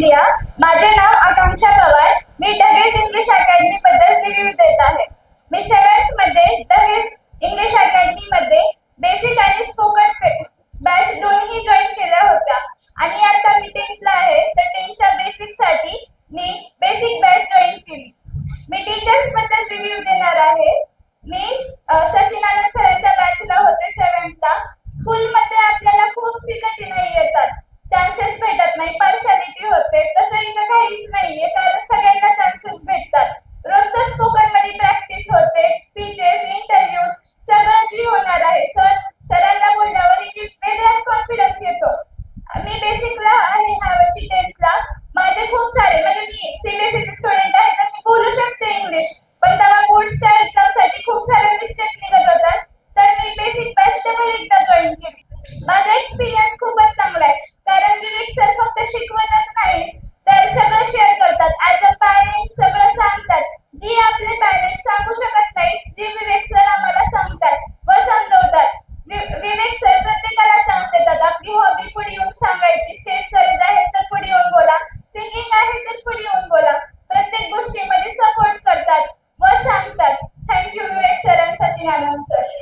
India. माझे नाव आकांक्षा पवार. मी डगेज English academy बद्दल review देत आहे. मी 7th मध्ये डगेज इंग्लिश अकॅडमी मध्ये बेसिक आणि स्पोकन बॅच दोन्ही जॉईन केल्या होत्या आणि आता मी 10th ला आहे. तर 10th च्या बेसिक साठी मी बेसिक बॅच जॉईन केली. मी टीचर्स बद्दल रिव्ह्यू देणार आहे. मी सचिन आनंद सरांच्या बॅचला होते 7th ला. स्कूलमध्ये आपल्याला खूप शिकती नाही येतात, चान्सेस भेटत नाही, पार्शालिटी होते. तसं इथं काहीच नाहीये, कारण सगळ्यांना चान्सेस भेटतात. रोजचं स्पोकन मध्ये प्रॅक्टिस होते, स्पीचेस, इंटरव्ह्यूज सगळं जी होणार आहे. सरांना बोलल्यावर एक वेगळाच कॉन्फिडन्स येतो. मी बेसिकला आहे ह्या वर्षी 10th ला. माझे खूप सारे म्हणजे मी सीबीएसईचे स्टुडंट आहे, तर मी बोलू शकते इंग्लिश, पण तेव्हा बोर्डच्या एक्झाम साठी खूप सारे मिस्टेक निघत होतात. तर मी बेसिक बॅच डबल एकदा जॉईन केली. माझा एक्सपिरियन्स खूपच चांगला आहे, कारण विवेक सर फक्त शिकवतच नाही